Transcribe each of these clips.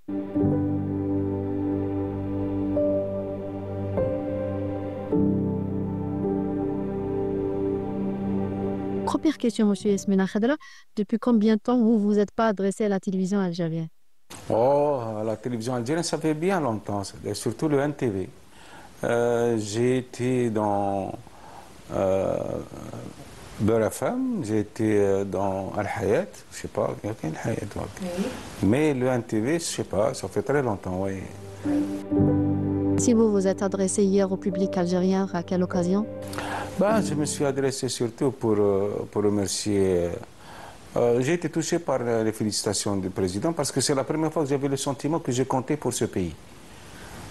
Première question, Monsieur Yasmina Khadra. Depuis combien de temps vous vous êtes pas adressé à la télévision algérienne? Oh, la télévision algérienne, ça fait bien longtemps, surtout le NTV. J'ai été dans Beurre FM, j'ai été dans Al Hayat, je sais pas, il y a qu'un Al Hayat. Oui. Mais le NTV, je sais pas, ça fait très longtemps, oui. Si vous vous êtes adressé hier au public algérien, à quelle occasion? Ben, je me suis adressé surtout pour remercier. J'ai été touché par les félicitations du président parce que c'est la première fois que j'avais le sentiment que j'ai compté pour ce pays.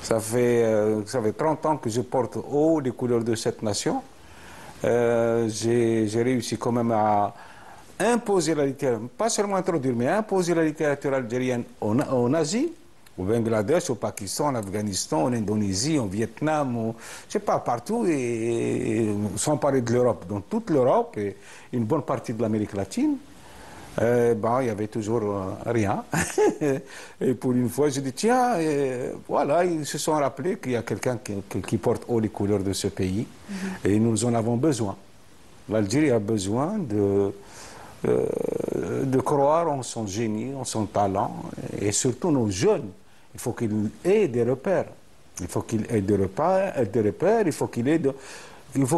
Ça fait 30 ans que je porte haut les couleurs de cette nation. J'ai réussi quand même à imposer la littérature, pas seulement introduire, mais imposer la littérature algérienne en Asie, au Bangladesh, au Pakistan, en Afghanistan, en Indonésie, en Vietnam, je sais pas, partout, et sans parler de l'Europe, dans toute l'Europe et une bonne partie de l'Amérique latine. Bon, il y avait toujours rien. Et pour une fois, je dis, tiens, voilà, ils se sont rappelés qu'il y a quelqu'un qui porte haut les couleurs de ce pays. Et nous en avons besoin. L'Algérie a besoin de croire en son génie, en son talent, et surtout nos jeunes. Il faut qu'ils aient des repères. Il faut qu'ils aient des repères, il faut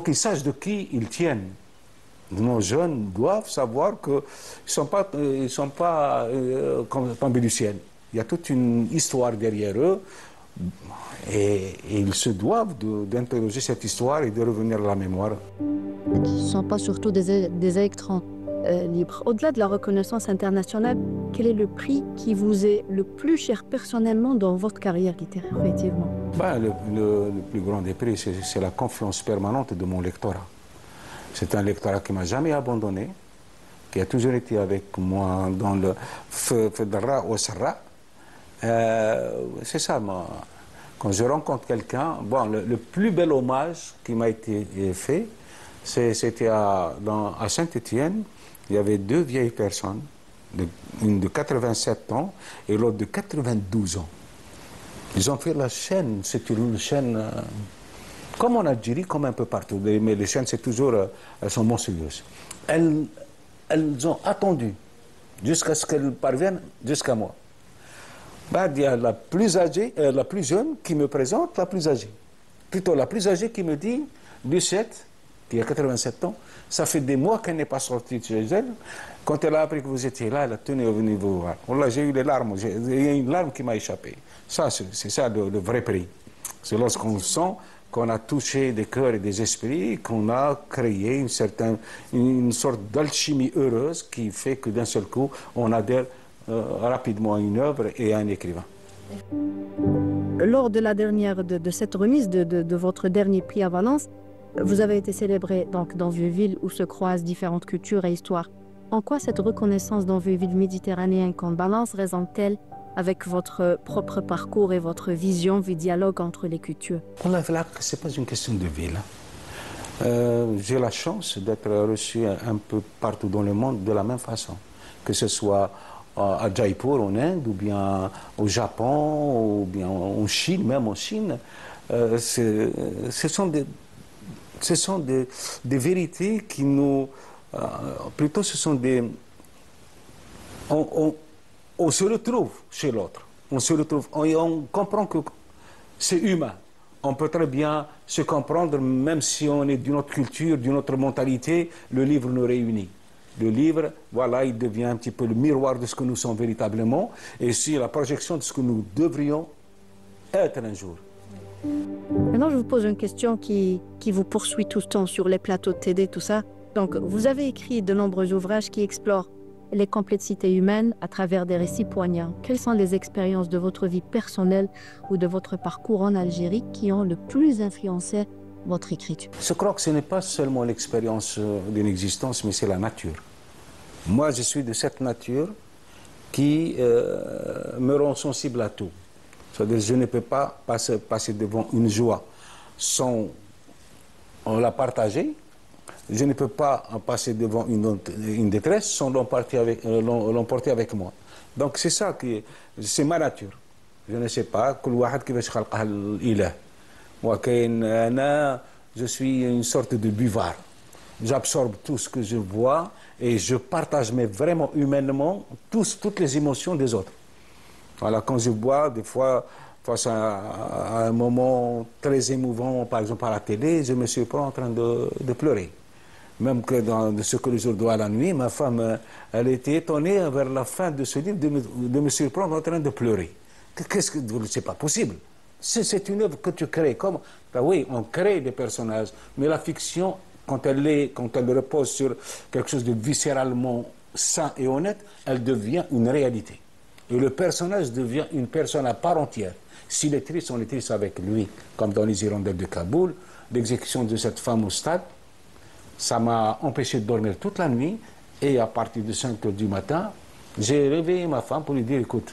qu'ils sachent de qui ils tiennent. Nos jeunes doivent savoir qu'ils ne sont pas comme tombés du ciel. Il y a toute une histoire derrière eux et ils se doivent d'interroger cette histoire et de revenir à la mémoire. Ce ne sont pas surtout des électrons libres. Au-delà de la reconnaissance internationale, quel est le prix qui vous est le plus cher personnellement dans votre carrière littéraire, effectivement? Ben, le plus grand des prix, c'est la confiance permanente de mon lectorat. C'est un lectorat qui ne m'a jamais abandonné, qui a toujours été avec moi dans le Fedra au Sarra. C'est ça, moi. Quand je rencontre quelqu'un, bon, le plus bel hommage qui m'a été fait, c'était à Saint-Étienne. Il y avait deux vieilles personnes, une de 87 ans et l'autre de 92 ans. Ils ont fait la chaîne, c'est une chaîne, comme en Algérie, comme un peu partout, mais les chaînes, c'est toujours, elles sont monstrueuses. Elles ont attendu jusqu'à ce qu'elles parviennent jusqu'à moi. Ben, il y a la plus âgée, la plus jeune qui me présente la plus âgée. Plutôt la plus âgée qui me dit, Lucette, qui a 87 ans, ça fait des mois qu'elle n'est pas sortie de chez elle. Quand elle a appris que vous étiez là, elle a tenu à venir vous voir. Voilà, j'ai eu les larmes, il y a une larme qui m'a échappé. Ça, c'est ça le vrai prix. C'est lorsqu'on sent qu'on a touché des cœurs et des esprits, qu'on a créé une sorte d'alchimie heureuse qui fait que d'un seul coup, on adhère rapidement à une œuvre et à un écrivain. Lors de la dernière, de cette remise de votre dernier prix à Valence, vous avez été célébré donc dans une ville où se croisent différentes cultures et histoires. En quoi cette reconnaissance dans une ville méditerranéenne comme Valence résonne-t-elle avec votre propre parcours et votre vision du dialogue entre les cultures? Ce n'est pas une question de ville. J'ai la chance d'être reçu un peu partout dans le monde de la même façon, que ce soit à Jaipur en Inde, ou bien au Japon, ou bien en Chine, même en Chine. Ce sont des vérités qui nous... plutôt, ce sont des... On se retrouve chez l'autre. On se retrouve. On comprend que c'est humain. On peut très bien se comprendre, même si on est d'une autre culture, d'une autre mentalité, le livre nous réunit. Le livre, voilà, il devient un petit peu le miroir de ce que nous sommes véritablement, et c'est la projection de ce que nous devrions être un jour. Maintenant, je vous pose une question qui vous poursuit tout le temps sur les plateaux de TD, tout ça. Donc, vous avez écrit de nombreux ouvrages qui explorent les complexités humaines à travers des récits poignants. Quelles sont les expériences de votre vie personnelle ou de votre parcours en Algérie qui ont le plus influencé votre écriture? Je crois que ce n'est pas seulement l'expérience d'une existence, mais c'est la nature. Moi, je suis de cette nature qui me rend sensible à tout. C'est-à-dire, je ne peux pas passer devant une joie sans la partager. Je ne peux pas passer devant une détresse sans l'emporter avec moi. Donc c'est ça, c'est ma nature. je ne sais pas, كل واحد كيفاش خلقه الإله. وكاين أنا je suis une sorte de buvard. J'absorbe tout ce que je vois et je partage, mais vraiment humainement, toutes les émotions des autres. Voilà, quand je bois, des fois, face à un moment très émouvant, par exemple à la télé, je me surprends en train de pleurer. Même que dans ce que le jour doit à la nuit, ma femme, elle était étonnée vers la fin de ce livre de me surprendre en train de pleurer. Qu'est-ce que c'est pas possible? C'est une œuvre que tu crées. Comme, ben oui, on crée des personnages, mais la fiction, quand elle repose sur quelque chose de viscéralement sain et honnête, elle devient une réalité. Et le personnage devient une personne à part entière. S'il est triste, on est triste avec lui. Comme dans Les Hirondelles de Kaboul, l'exécution de cette femme au stade, ça m'a empêché de dormir toute la nuit. Et à partir de 5 heures du matin, j'ai réveillé ma femme pour lui dire, écoute,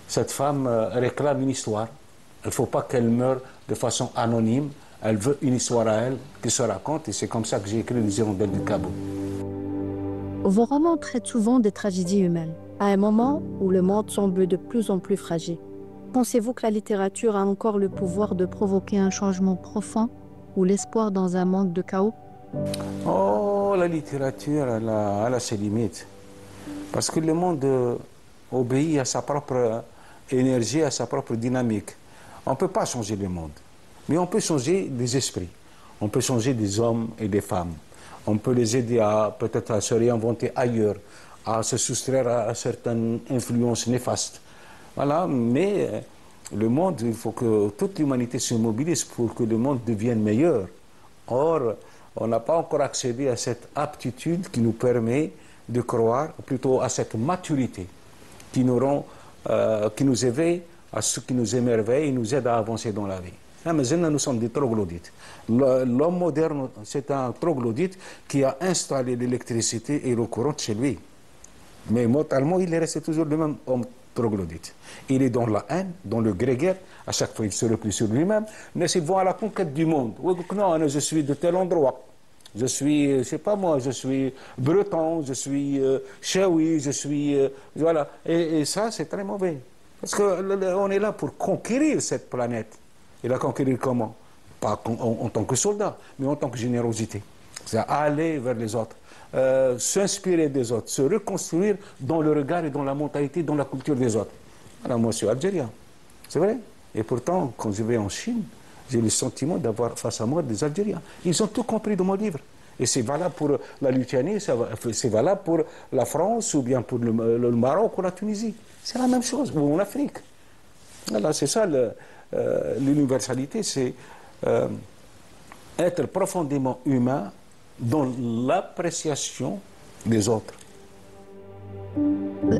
cette femme réclame une histoire. Il ne faut pas qu'elle meure de façon anonyme. Elle veut une histoire à elle qui se raconte. Et c'est comme ça que j'ai écrit Les Hirondelles de Kaboul. Vos romans traitent souvent des tragédies humaines, à un moment où le monde semble de plus en plus fragile. Pensez-vous que la littérature a encore le pouvoir de provoquer un changement profond ou l'espoir dans un monde de chaos? Oh, la littérature, elle a ses limites. Parce que le monde obéit à sa propre énergie, à sa propre dynamique. On ne peut pas changer le monde, mais on peut changer des esprits. On peut changer des hommes et des femmes. On peut les aider à peut-être à se réinventer ailleurs, à se soustraire à certaines influences néfastes. Voilà, mais le monde, il faut que toute l'humanité se mobilise pour que le monde devienne meilleur. Or, on n'a pas encore accédé à cette aptitude qui nous permet de croire, plutôt à cette maturité qui nous éveille à ce qui nous émerveille et nous aide à avancer dans la vie. Maintenant, nous sommes des troglodytes. L'homme moderne, c'est un troglodyte qui a installé l'électricité et le courant chez lui. Mais mentalement, il est resté toujours le même homme troglodyte. Il est dans la haine, dans le grégaire, à chaque fois il se replie sur lui-même, mais il va à la conquête du monde. Non, je suis de tel endroit. Je suis, je sais pas moi, je suis breton, je suis chaoui, je suis... voilà. Et ça, c'est très mauvais. Parce qu'on est là pour conquérir cette planète. Et la conquérir comment? Pas en tant que soldat, mais en tant que générosité. C'est-à-dire aller vers les autres, s'inspirer des autres, se reconstruire dans le regard et dans la mentalité, dans la culture des autres. Alors moi, je suis algérien, c'est vrai. Et pourtant, quand je vais en Chine, j'ai le sentiment d'avoir face à moi des Algériens. Ils ont tout compris dans mon livre. Et c'est valable pour la Lituanie, c'est valable pour la France, ou bien pour le Maroc ou la Tunisie. C'est la même chose, ou en Afrique. Voilà, c'est ça l'universalité, c'est être profondément humain dans l'appréciation des autres.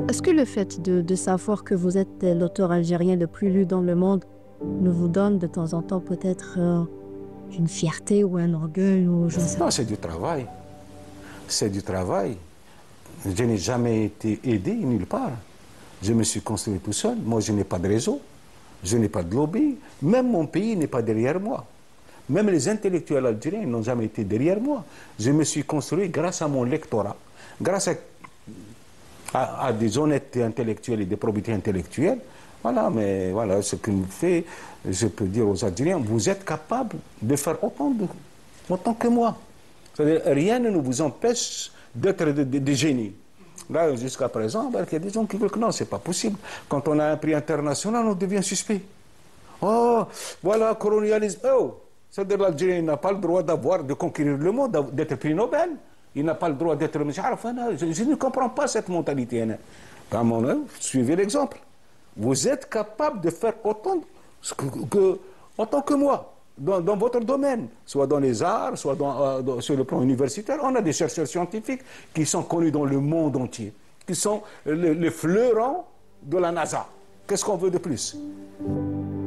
Est-ce que le fait de savoir que vous êtes l'auteur algérien le plus lu dans le monde ne vous donne de temps en temps peut-être une fierté ou un orgueil ou je sais pas? Non, c'est du travail. C'est du travail. Je n'ai jamais été aidé nulle part. Je me suis construit tout seul. Moi, je n'ai pas de réseau. Je n'ai pas de lobby. Même mon pays n'est pas derrière moi. Même les intellectuels algériens n'ont jamais été derrière moi. Je me suis construit grâce à mon lectorat, grâce à des honnêtetés intellectuelles et des probités intellectuelles. Voilà, mais voilà ce qui me fait, je peux dire aux Algériens, vous êtes capables de faire autant que moi. C'est-à-dire, rien ne vous empêche d'être des génies. Là, jusqu'à présent, il y a des gens qui veulent que non, c'est pas possible. Quand on a un prix international, on devient suspect. Oh, voilà, colonialisme. Oh, c'est-à-dire l'Algérien n'a pas le droit de conquérir le monde, d'être prix Nobel. Il n'a pas le droit d'être... Je ne comprends pas cette mentalité. Dans mon œuvre, suivez l'exemple. Vous êtes capable de faire autant que moi, dans votre domaine, soit dans les arts, soit sur le plan universitaire. On a des chercheurs scientifiques qui sont connus dans le monde entier, qui sont les fleurons de la NASA. Qu'est-ce qu'on veut de plus?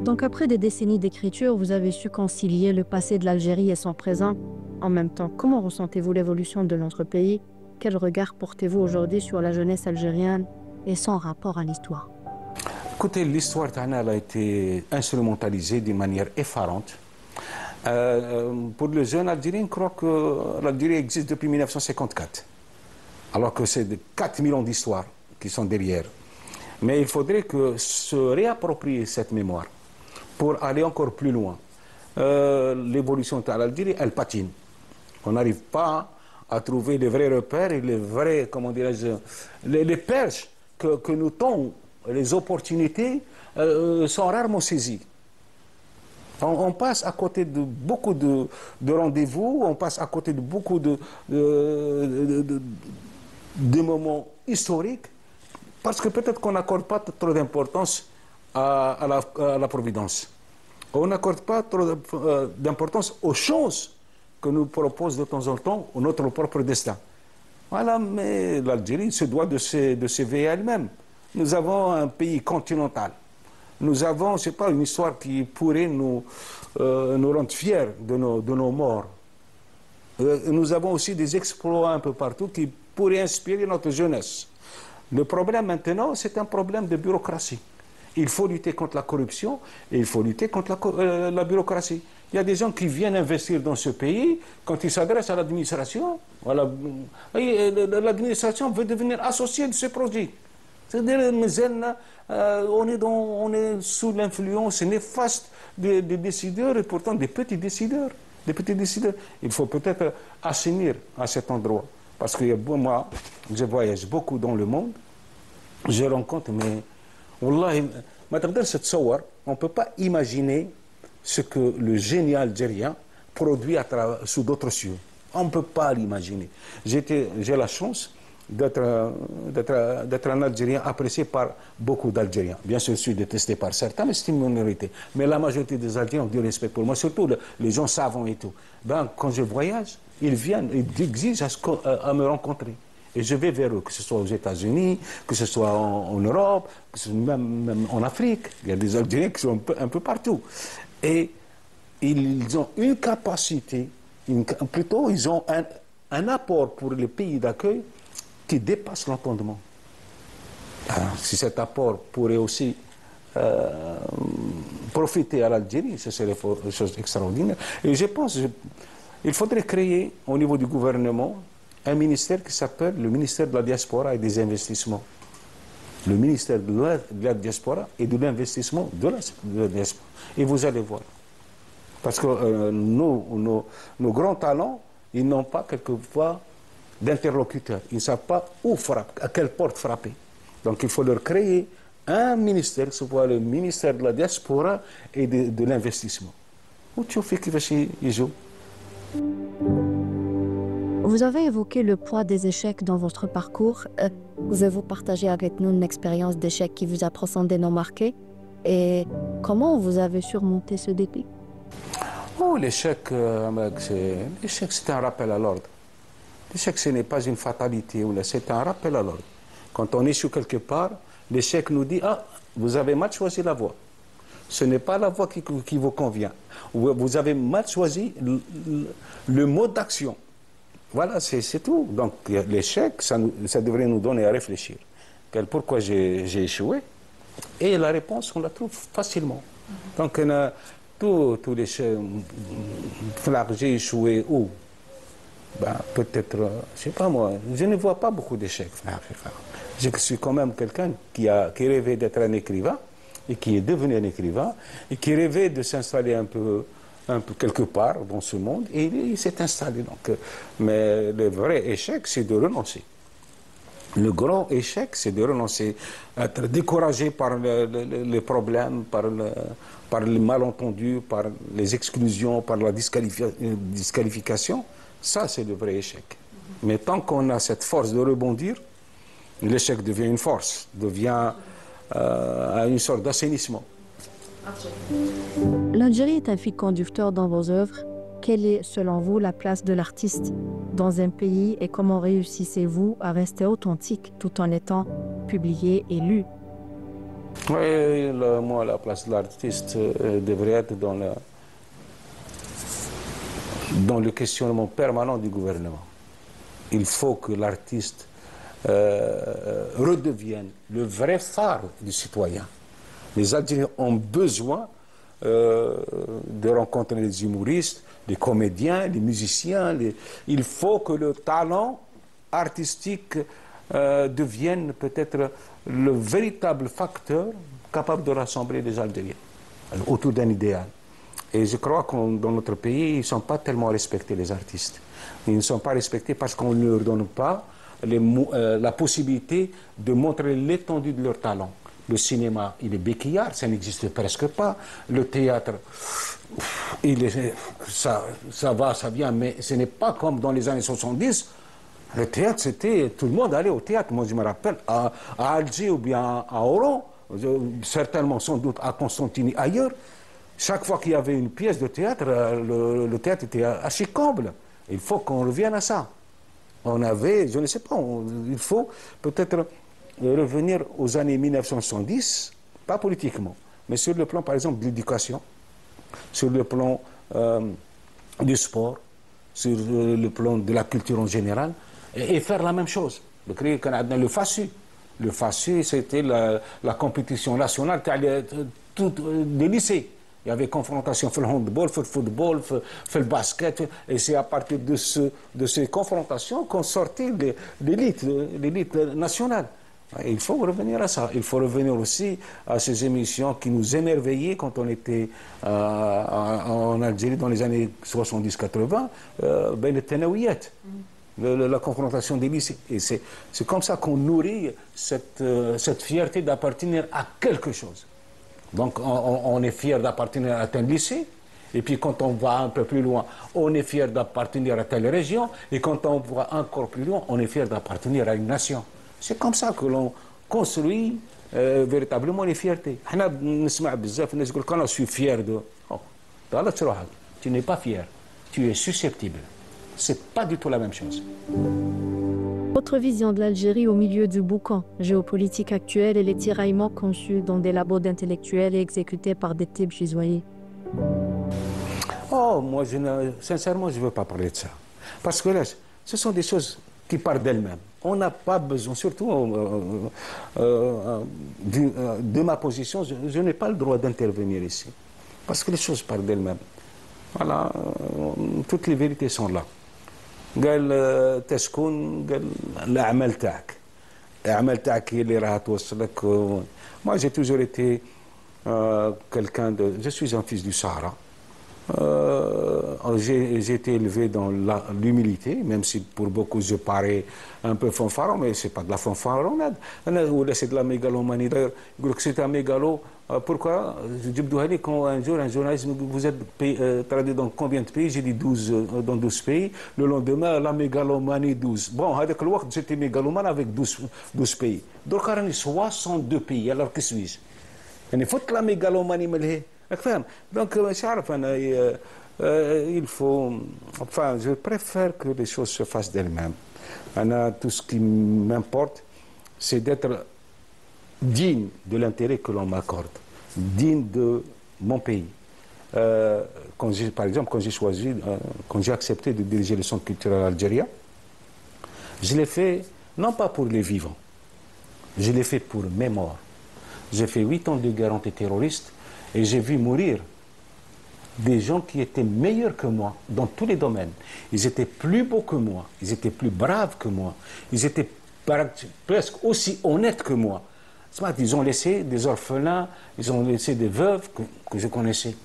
Donc après des décennies d'écriture, vous avez su concilier le passé de l'Algérie et son présent en même temps. Comment ressentez-vous l'évolution de notre pays? Quel regard portez-vous aujourd'hui sur la jeunesse algérienne et son rapport à l'histoire? Écoutez, l'histoire d'Anna a été instrumentalisée d'une manière effarante. Pour les jeunes Algériens, je crois que l'Algérie existe depuis 1954, alors que c'est 4 000 ans d'histoire qui sont derrière. Mais il faudrait que se réapproprier cette mémoire pour aller encore plus loin. L'évolution de l'Algérie, elle patine. On n'arrive pas à trouver les vrais repères et les vrais, comment dirais-je, les perches que nous tendons, les opportunités sont rarement saisies. On passe à côté de beaucoup de rendez-vous, on passe à côté de beaucoup de moments historiques, parce que peut-être qu'on n'accorde pas trop d'importance à la providence. On n'accorde pas trop d'importance aux choses que nous propose de temps en temps notre propre destin. Voilà, mais l'Algérie se doit de s'éveiller elle-même. Nous avons un pays continental. Nous avons, je ne sais pas, une histoire qui pourrait nous rendre fiers de nos morts. Nous avons aussi des exploits un peu partout qui pourraient inspirer notre jeunesse. Le problème maintenant, c'est un problème de bureaucratie. Il faut lutter contre la corruption et il faut lutter contre la bureaucratie. Il y a des gens qui viennent investir dans ce pays, quand ils s'adressent à l'administration, l'administration veut devenir associée de ce projet. C'est-à-dire, on est sous l'influence néfaste des décideurs et pourtant des petits décideurs. Il faut peut-être assainir à cet endroit. Parce que moi, je voyage beaucoup dans le monde, je rencontre, mais Wallah, on ne peut pas imaginer ce que le génie algérien produit sous d'autres cieux. On ne peut pas l'imaginer. J'ai la chance d'être un Algérien apprécié par beaucoup d'Algériens. Bien sûr, je suis détesté par certains, mais c'est une minorité. Mais la majorité des Algériens ont du respect pour moi, surtout les gens savants et tout. Ben, quand je voyage, ils viennent, ils exigent à me rencontrer. Et je vais vers eux, que ce soit aux États-Unis, que ce soit en Europe, que ce soit même en Afrique. Il y a des Algériens qui sont un peu partout. Et ils ont une capacité, plutôt ils ont un apport pour les pays d'accueil qui dépasse l'entendement. Si cet apport pourrait aussi profiter à l'Algérie, ce serait une chose extraordinaire. Et je pense qu'il faudrait créer au niveau du gouvernement un ministère qui s'appelle le ministère de la diaspora et des investissements. Le ministère de la diaspora et de l'investissement de la diaspora. Et vous allez voir. Parce que nos grands talents, ils n'ont pas quelquefois d'interlocuteurs. Ils ne savent pas où frapper, à quelle porte frapper. Donc il faut leur créer un ministère, que ce soit le ministère de la diaspora et de l'investissement. Vous avez évoqué le poids des échecs dans votre parcours. Pouvez-vous partager avec nous une expérience d'échec qui vous a profondément marqué? Et comment vous avez surmonté ce défi? Oh, l'échec, c'est un rappel à l'ordre. L'échec, ce n'est pas une fatalité, c'est un rappel à l'ordre. Quand on échoue quelque part, l'échec nous dit « Ah, vous avez mal choisi la voie. Ce n'est pas la voie qui vous convient. Vous avez mal choisi le mode d'action. » Voilà, c'est tout. Donc l'échec, ça devrait nous donner à réfléchir. Pourquoi j'ai échoué? Et la réponse, on la trouve facilement. Donc tous les j'ai échoué où? Ben, peut-être, je ne sais pas moi, je ne vois pas beaucoup d'échecs. Je suis quand même quelqu'un qui rêvait d'être un écrivain et qui est devenu un écrivain et qui rêvait de s'installer un peu quelque part dans ce monde et il s'est installé. Donc, mais le vrai échec, c'est de renoncer. Le grand échec, c'est de renoncer, être découragé par les problèmes, par les malentendus, par les exclusions, par la disqualification. Ça, c'est le vrai échec. Mais tant qu'on a cette force de rebondir, l'échec devient une force, devient une sorte d'assainissement. L'Algérie est un fil conducteur dans vos œuvres. Quelle est, selon vous, la place de l'artiste dans un pays et comment réussissez-vous à rester authentique tout en étant publié et lu? Oui, moi, la place de l'artiste devrait être dans le questionnement permanent du gouvernement. Il faut que l'artiste redevienne le vrai phare du citoyen. Les Algériens ont besoin de rencontrer les humoristes, les comédiens, les musiciens. Il faut que le talent artistique devienne peut-être le véritable facteur capable de rassembler les Algériens autour d'un idéal. Et je crois que dans notre pays, ils ne sont pas tellement respectés, les artistes. Ils ne sont pas respectés parce qu'on ne leur donne pas la possibilité de montrer l'étendue de leur talent. Le cinéma, il est béquillard, ça n'existe presque pas. Le théâtre, ça va, ça vient, mais ce n'est pas comme dans les années 70. Le théâtre, c'était... Tout le monde allait au théâtre. Moi, je me rappelle, à Alger ou bien à Oran, certainement, sans doute, à Constantine ailleurs, chaque fois qu'il y avait une pièce de théâtre, le théâtre était assez comble. Il faut qu'on revienne à ça. On avait, je ne sais pas, il faut peut-être revenir aux années 1970, pas politiquement, mais sur le plan, par exemple, de l'éducation, sur le plan du sport, sur le plan de la culture en général, et faire la même chose. Le FASU. Le FASU, c'était la compétition nationale des lycées. Il y avait confrontation sur le handball, sur le football, sur le basket. Et c'est à partir de ces confrontations qu'on sortait l'élite nationale. Il faut revenir à ça. Il faut revenir aussi à ces émissions qui nous émerveillaient quand on était en Algérie dans les années 70-80, ben les Tenaouiyat, la confrontation des lycées. Et c'est comme ça qu'on nourrit cette fierté d'appartenir à quelque chose. Donc on est fier d'appartenir à tel lycée, et puis quand on va un peu plus loin, on est fier d'appartenir à telle région, et quand on va encore plus loin, on est fier d'appartenir à une nation. C'est comme ça que l'on construit véritablement les fiertés. Quand je suis fier de... Oh, tu n'es pas fier, tu es susceptible. C'est pas du tout la même chose. Votre vision de l'Algérie au milieu du boucan géopolitique actuel et les tiraillements conçus dans des labos d'intellectuels et exécutés par des types gisoyés. Oh, moi, sincèrement, je ne veux pas parler de ça. Parce que là, ce sont des choses qui partent d'elles-mêmes. On n'a pas besoin, surtout de ma position, je n'ai pas le droit d'intervenir ici. Parce que les choses partent d'elles-mêmes. Voilà, toutes les vérités sont là. قال تسكن قال الأعمال تاعك الأعمال تاعك هي اللي راح توصلك. Moi j'ai toujours été quelqu'un de... Je suis un fils du Sahara. J'ai été élevé dans l'humilité, même si pour beaucoup je parais un peu fanfaron, mais c'est pas de la fanfaronnade. C'est de la mégalomanie. D'ailleurs, c'est un mégalo. Pourquoi? Quand un jour, un journaliste me dit, vous êtes traduit dans combien de pays? J'ai dit 12, dans 12 pays. Le lendemain, la mégalomanie 12. Bon, j'étais mégalomane avec 12 pays. Donc, il y a 62 pays. Alors, que suis-je? Il faut que la mégalomanie me l'ait. Donc, il faut... Enfin, je préfère que les choses se fassent d'elles-mêmes. Tout ce qui m'importe, c'est d'être digne de l'intérêt que l'on m'accorde, digne de mon pays. Par exemple, quand j'ai choisi, quand j'ai accepté de diriger le Centre culturel algérien, je l'ai fait non pas pour les vivants, je l'ai fait pour mes morts. J'ai fait 8 ans de guerre antiterroriste et j'ai vu mourir des gens qui étaient meilleurs que moi dans tous les domaines. Ils étaient plus beaux que moi, ils étaient plus braves que moi, ils étaient presque aussi honnêtes que moi. Ils ont laissé des orphelins, ils ont laissé des veuves que je connaissais.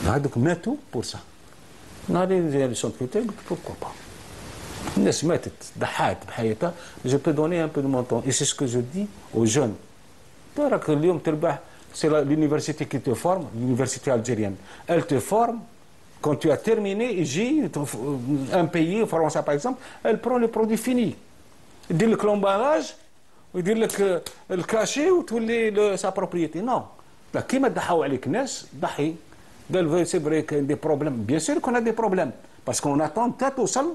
Donc, mais tout pour ça. Pourquoi pas? Je peux donner un peu de mon temps. Et c'est ce que je dis aux jeunes. C'est l'université qui te forme, l'université algérienne. Elle te forme. Quand tu as terminé, un pays, France par exemple, elle prend le produit fini. Il dit le l'emballage, il dit le cachet ou sa propriété. Non. Qui m'a dit c'est vrai qu'il y a des problèmes. Bien sûr qu'on a des problèmes. Parce qu'on attend tête au sol,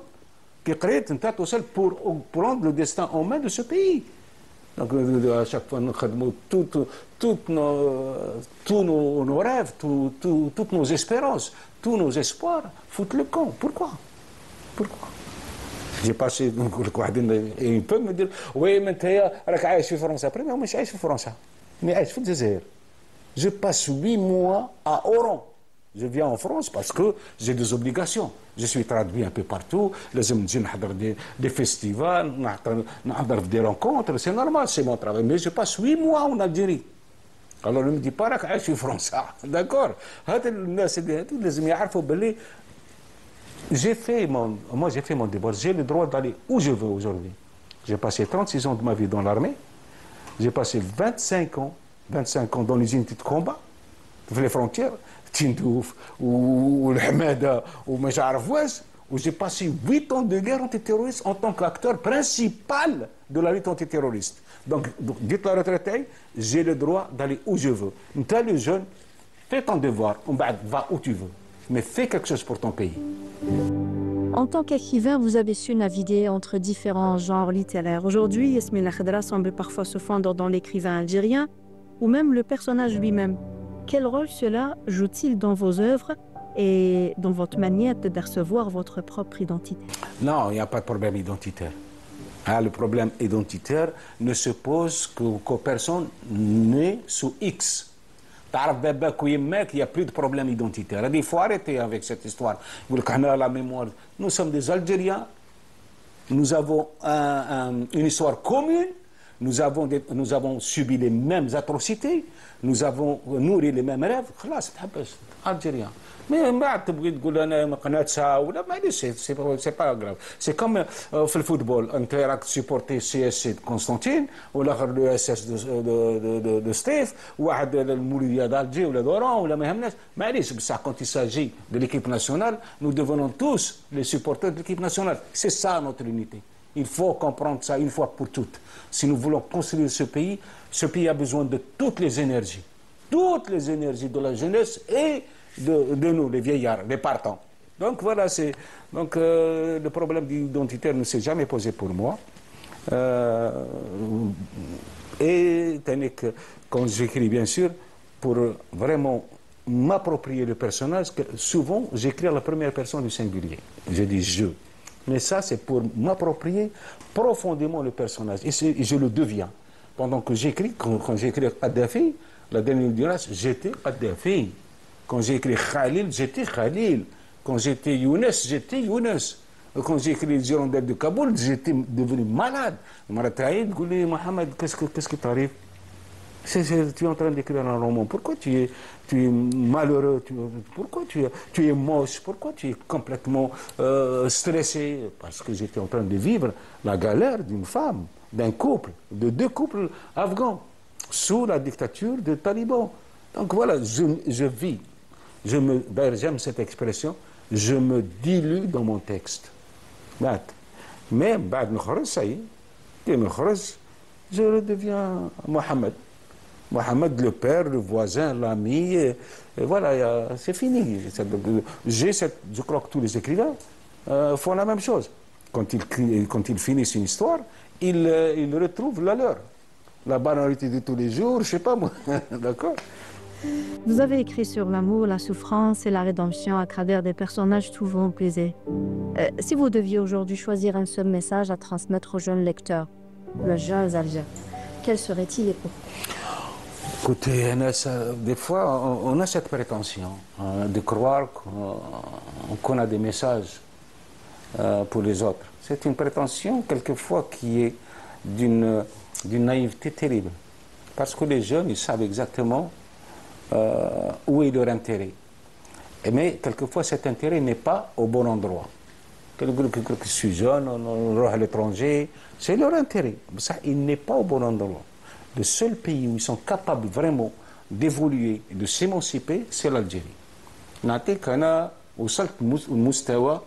qui crée une tête au sol pour prendre le destin en main de ce pays. Donc, à chaque fois, nous avons tous nos rêves, toutes nos espérances, tous nos espoirs foutent le camp. Pourquoi? J'ai passé, et il peut me dire, oui, mais tu es en France. Après, mais je suis en France. Mais je suis en France. Je passe 8 mois à Oran. Je viens en France parce que j'ai des obligations. Je suis traduit un peu partout. لازم نجي نحضر des festivals, نحضر des rencontres. C'est normal, c'est mon travail. Mais je passe 8 mois en Algérie. Alors ne me dis pas راك عايش في فرنسا. D'accord. هذا الناس اللي لازم يعرفوا باللي j'ai fait mon devoir. J'ai le droit d'aller où je veux aujourd'hui. J'ai passé 36 ans de ma vie dans l'armée. J'ai passé 25 ans dans les unités de combat, dans les frontières, Tindouf, ou le Hamada, ou Majarafouaz, où j'ai passé 8 ans de guerre antiterroriste en tant qu'acteur principal de la lutte antiterroriste. Donc, dites la retraite, j'ai le droit d'aller où je veux. T'as le jeune, fais ton devoir, va où tu veux, mais fais quelque chose pour ton pays. En tant qu'écrivain, vous avez su naviguer entre différents genres littéraires. Aujourd'hui, Yasmine Khadra semble parfois se fondre dans l'écrivain algérien ou même le personnage lui-même. Quel rôle cela joue-t-il dans vos œuvres et dans votre manière de percevoir votre propre identité? Non, il n'y a pas de problème identitaire. Le problème identitaire ne se pose qu'aux personnes nées sous X. Il n'y a plus de problème identitaire. Il faut arrêter avec cette histoire. La mémoire. Nous sommes des Algériens. Nous avons une histoire commune. Nous avons subi les mêmes atrocités. Nous avons nourri les mêmes rêves. خلاص تحبس Algérien. Mais بعد تبغي تقول انا ما قناتها ولا معليش سي با غراف سي كوم في الفوتبول انت راك تسيبورتي سي اس سي قسطنطين والاخر لو اس اس دو ستيف واحد المولوديه d'Alger ولا دوران ولا ما يهمناش معليش بصح quand il s'agit de l'équipe nationale nous devenons tous les supporters de l'équipe nationale. C'est ça notre unité. Il faut comprendre ça une fois pour toutes. Si nous voulons construire ce pays a besoin de toutes les énergies de la jeunesse et de nous, les vieillards, les partants. Donc voilà, le problème identitaire ne s'est jamais posé pour moi. Et quand j'écris, bien sûr, pour vraiment m'approprier le personnage, souvent j'écris à la première personne du singulier. Je dis je. Mais ça, c'est pour m'approprier profondément le personnage. Et je le deviens. Pendant que j'écris, quand j'écris Kadhafi, la dernière durée, j'étais Kadhafi. Quand j'ai écrit Khalil, j'étais Khalil. Quand j'étais Younes, j'étais Younes. Quand j'ai écrit les Hirondelles de Kaboul, j'étais devenu malade. Marataïd, Gouli, Mohamed, qu'est-ce qui t'arrive? Tu es en train d'écrire un roman. Pourquoi tu es malheureux? Pourquoi tu es moche? Pourquoi tu es complètement stressé? Parce que j'étais en train de vivre la galère d'une femme, d'un couple, de 2 couples afghans, sous la dictature des talibans. Donc voilà, je vis. D'ailleurs, j'aime cette expression, je me dilue dans mon texte. Mais, ça y est, je redeviens Mohamed. Mohamed, le père, le voisin, l'ami, et voilà, c'est fini. Je crois que tous les écrivains font la même chose. Quand ils finissent une histoire, ils retrouvent la leur. La banalité de tous les jours, je sais pas moi. D'accord? Vous avez écrit sur l'amour, la souffrance et la rédemption à travers des personnages souvent plaisés. Si vous deviez aujourd'hui choisir un seul message à transmettre aux jeunes lecteurs, aux jeunes Algériens, quel serait-il et pourquoi? Écoutez, des fois, on a cette prétention de croire qu'on a des messages pour les autres. C'est une prétention, quelquefois, qui est d'une naïveté terrible. Parce que les jeunes, ils savent exactement où est leur intérêt. Mais quelquefois, cet intérêt n'est pas au bon endroit. Quelqu'un qui suis jeune, on va à l'étranger, c'est leur intérêt. Mais ça, il n'est pas au bon endroit. Le seul pays où ils sont capables vraiment d'évoluer et de s'émanciper, c'est l'Algérie. نعطيك أنا وصلت لمستوى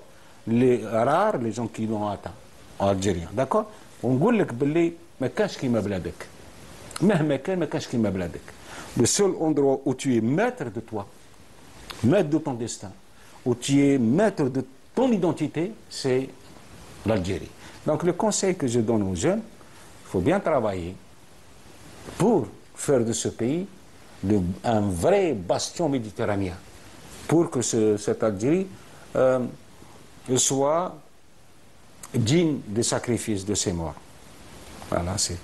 les rares les gens qui l'ont atteint en Algérie, d'accord? ونقول لك باللي ما كانش كيما بلادك. مهما كان ما كانش كيما بلادك. Le seul endroit où tu es maître de toi, maître de ton destin, où tu es maître de ton identité, c'est l'Algérie. Donc le conseil que je donne aux jeunes, il faut bien travailler pour faire de ce pays un vrai bastion méditerranéen, pour que cette Algérie soit digne des sacrifices de ses morts. Voilà, c'est.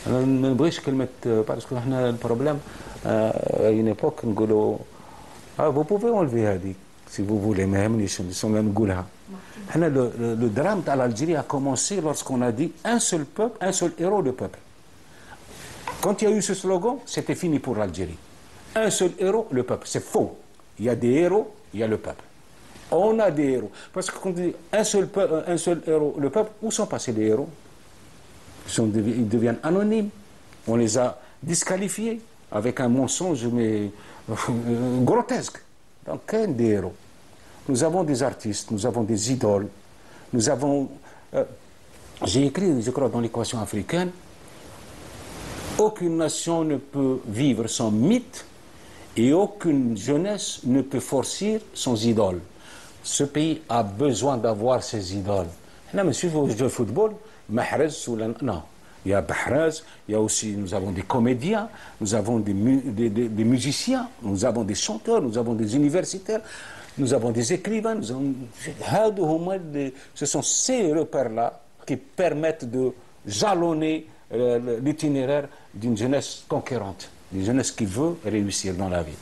ما نبغيش كلمة parce que احنا البروبليم à une époque نقولوا Ah, vous pouvez enlever Hadi, si vous voulez, mais le drame de l'Algérie a commencé lorsqu'on a dit un seul peuple, un seul héros, le peuple. Quand il y a eu ce slogan, c'était fini pour l'Algérie. Un seul héros, le peuple. C'est faux. Il y a des héros, il y a le peuple. On a des héros. Parce que quand on dit un seul héros, le peuple, où sont passés les héros? Ils deviennent anonymes. On les a disqualifiés avec un mensonge mais grotesque. Donc, quel des héros? Nous avons des artistes, nous avons des idoles, nous avons... j'ai écrit, je crois, dans l'équation africaine, aucune nation ne peut vivre sans mythe et aucune jeunesse ne peut forcer sans idole. Ce pays a besoin d'avoir ses idoles. Là, monsieur, vous jouez au football, Mahrez ou non. Il y a Mahrez, il y a aussi, nous avons des comédiens, nous avons des musiciens, nous avons des chanteurs, nous avons des universitaires, nous avons des écrivains. Ce sont ces repères-là qui permettent de jalonner l'itinéraire d'une jeunesse conquérante, d'une jeunesse qui veut réussir dans la vie.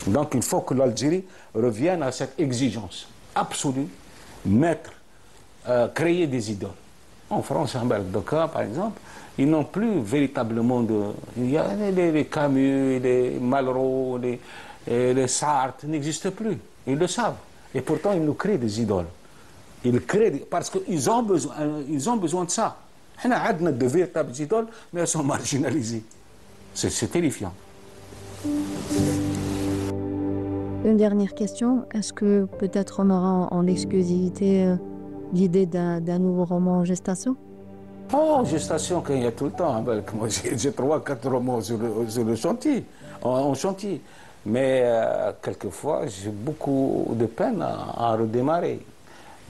Donc il faut que l'Algérie revienne à cette exigence absolue, créer des idoles. En France, en Belgique, par exemple, ils n'ont plus véritablement de... Il y a les Camus, les Malraux, les Sartre n'existent plus. Ils le savent. Et pourtant, ils nous créent des idoles. Ils créent parce qu'ils ont besoin de ça. On a de véritables idoles, mais elles sont marginalisées. C'est terrifiant. Une dernière question. Est-ce que peut-être on aura en exclusivité l'idée d'un nouveau roman en gestation? Oh, gestation, qu'il y a tout le temps. Moi, j'ai 3-4 romans sur le chantier, en chantier. Mais quelquefois, j'ai beaucoup de peine à redémarrer.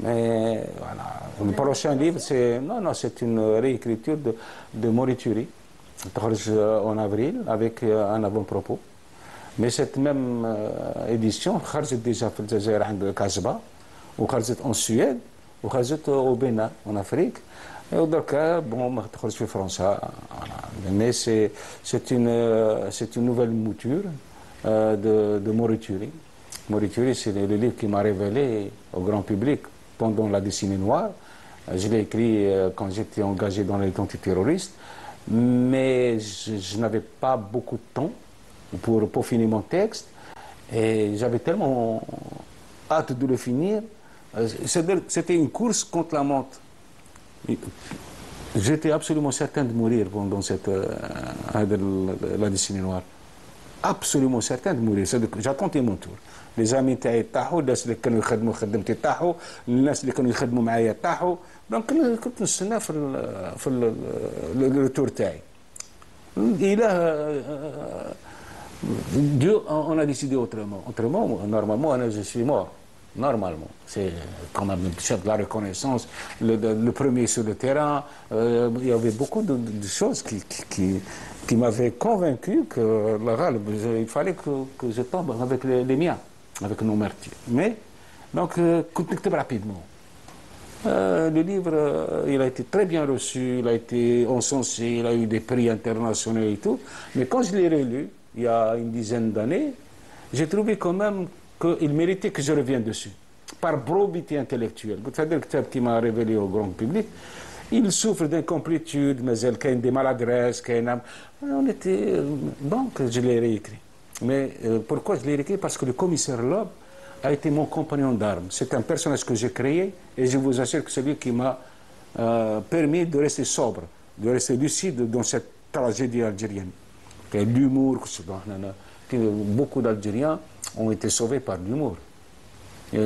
Mais voilà, le prochain livre, c'est une réécriture de Morituri, en avril, avec un avant-propos. Mais cette même édition, خرجت déjà في الجزائر عند كازبا, وخرجت en Suède, وخرجت au Bénin, en Afrique. Et au-delà, bon, ما تخرج في فرنسا. Mais c'est une nouvelle mouture de Morituri. Morituri, c'est le livre qui m'a révélé au grand public pendant la décennie noire. Je l'ai écrit quand j'étais engagé dans la lutte antiterroriste, mais je n'avais pas beaucoup de temps pour finir mon texte, et j'avais tellement hâte de le finir. C'était une course contre la montre. J'étais absolument certain de mourir pendant la décennie noire. Absolument certain de mourir. J'attendais mon tour. Les amis تاعي طاحوا, الناس اللي كانوا يخدموا خدمتي طاحوا, الناس اللي كانوا يخدموا معايا طاحوا. دونك كنت نستنى في التور تاعي. Dieu, on a décidé autrement. Autrement, normalement, je suis mort. Normalement. C'est quand même le chef de la reconnaissance, le premier sur le terrain. Il y avait beaucoup de choses qui m'avaient convaincu que il fallait que je tombe avec les miens, avec nos martyrs. Mais, donc, rapidement. Le livre, il a été très bien reçu, il a été encensé, il a eu des prix internationaux et tout. Mais quand je l'ai relu, il y a une dizaine d'années, j'ai trouvé quand même qu'il méritait que je revienne dessus, par probité intellectuelle. C'est-à-dire le livre qui m'a révélé au grand public, il souffre d'incomplétude, mais il y a des maladresses, on était... Donc, je l'ai réécrit. Mais pourquoi je l'ai réécrit? Parce que le commissaire Loeb a été mon compagnon d'armes. C'est un personnage que j'ai créé, et je vous assure que c'est lui qui m'a permis de rester sobre, de rester lucide dans cette tragédie algérienne. L'humour, beaucoup d'Algériens ont été sauvés par l'humour. Mais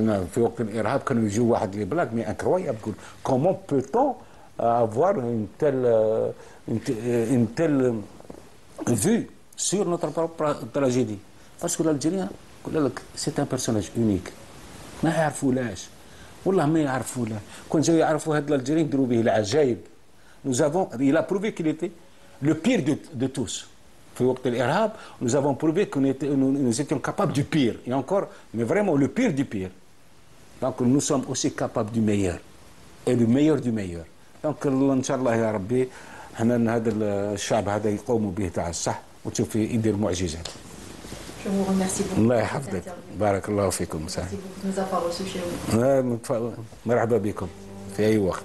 incroyable, comment peut-on avoir une telle vue sur notre propre tragédie? Parce que l'Algérien, c'est un personnage unique. ما يعرفولاش والله ما يعرفوله كون جاو يعرفوا هاد الألجيريين يديروا به العجائب. Il a prouvé qu'il était le pire de tous. في وقت الإرهاب, nous avons prouvé que nous étions capables du pire, et encore, mais vraiment le pire du pire. Donc nous sommes aussi capables du meilleur, et le meilleur du meilleur. Donc إن شاء الله يا ربي هذا الشعب هذا يقوموا به تاع الصح وتشوف يدير معجزات. Je vous remercie beaucoup. الله يحفظك. بارك الله فيكم. Merci beaucoup de nous avoir reçus chez vous. مرحبا بكم في أي وقت.